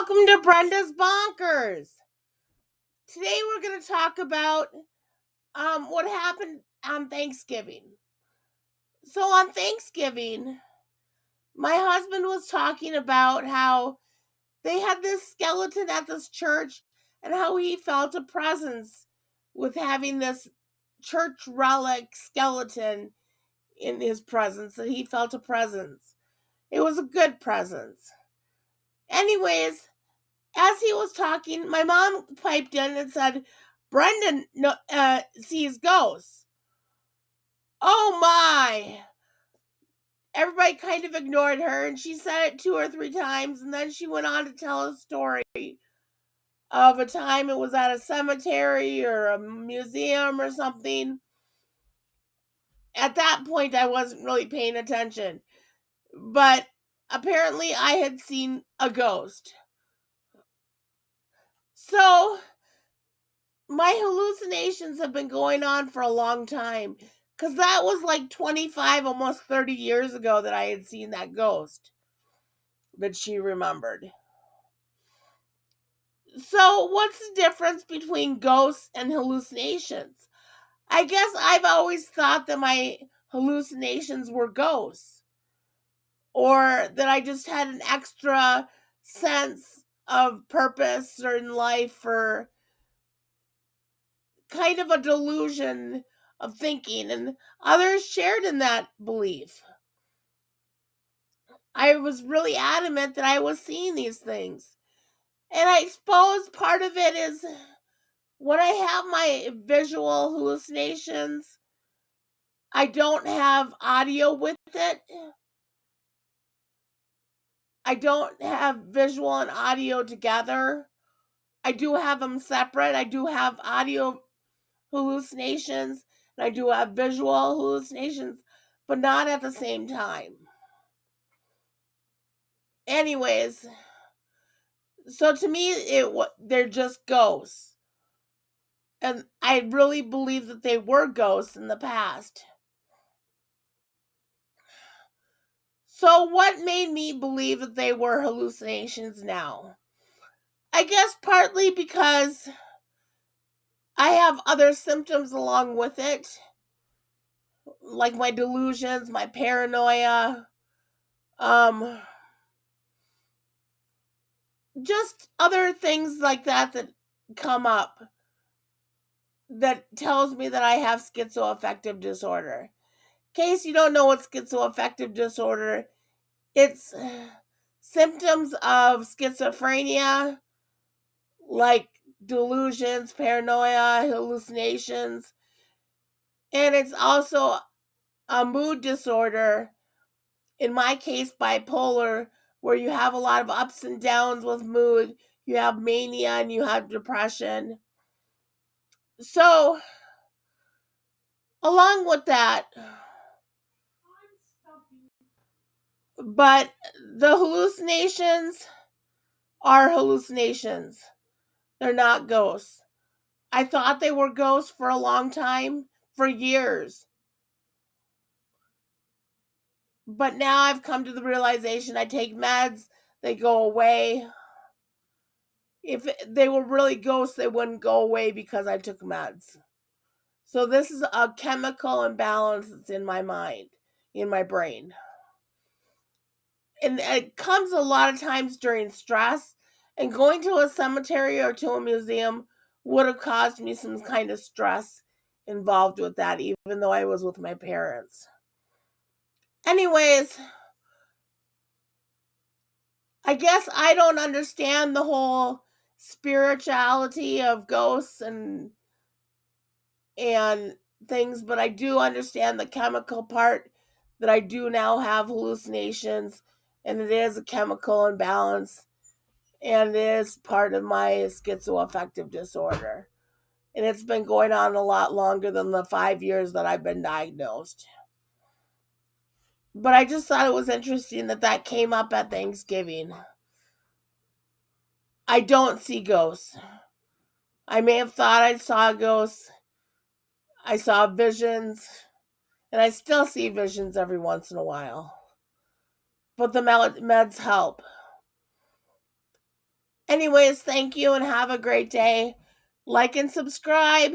Welcome to Brenda's Bonkers. Today we're going to talk about what happened on Thanksgiving. So on Thanksgiving, my husband was talking about how they had this skeleton at this church and how he felt a presence with having this church relic skeleton in his presence, that he felt a presence. It was a good presence. Anyways, as he was talking, my mom piped in and said, Brenda sees ghosts. Oh my! Everybody kind of ignored her, and she said it 2 or 3 times, and then she went on to tell a story of a time it was at a cemetery or a museum or something. At that point, I wasn't really paying attention, but apparently I had seen a ghost. So my hallucinations have been going on for a long time, because that was like 25, almost 30 years ago that I had seen that ghost that she remembered. So, what's the difference between ghosts and hallucinations? I guess I've always thought that my hallucinations were ghosts, or that I just had an extra sense of purpose or in life, or kind of a delusion of thinking, and others shared in that belief. I was really adamant that I was seeing these things. And I suppose part of it is when I have my visual hallucinations, I don't have audio with it. I don't have visual and audio together. I do have them separate. I do have audio hallucinations and I do have visual hallucinations, but not at the same time. Anyways, so to me, they're just ghosts, and I really believe that they were ghosts in the past. So what made me believe that they were hallucinations now? I guess partly because I have other symptoms along with it, like my delusions, my paranoia, um, just other things like that come up that tells me that I have schizoaffective disorder. In case you don't know what schizoaffective disorder, it's symptoms of schizophrenia, like delusions, paranoia, hallucinations, and it's also a mood disorder, in my case bipolar, where you have a lot of ups and downs with mood. You have mania and you have depression. So along with that, but the hallucinations are hallucinations. They're not ghosts. I thought they were ghosts for a long time, for years. But now I've come to the realization I take meds, they go away. If they were really ghosts, they wouldn't go away because I took meds. So this is a chemical imbalance that's in my mind, in my brain. And it comes a lot of times during stress. And going to a cemetery or to a museum would have caused me some kind of stress involved with that, even though I was with my parents. Anyways, I guess I don't understand the whole spirituality of ghosts and things, but I do understand the chemical part, that I do now have hallucinations, and it is a chemical imbalance, and it is part of my schizoaffective disorder. And it's been going on a lot longer than the 5 years that I've been diagnosed. But I just thought it was interesting that that came up at Thanksgiving. I don't see ghosts. I may have thought I saw ghosts. I saw visions, and I still see visions every once in a while. But the meds help. Anyways, thank you and have a great day. Like and subscribe.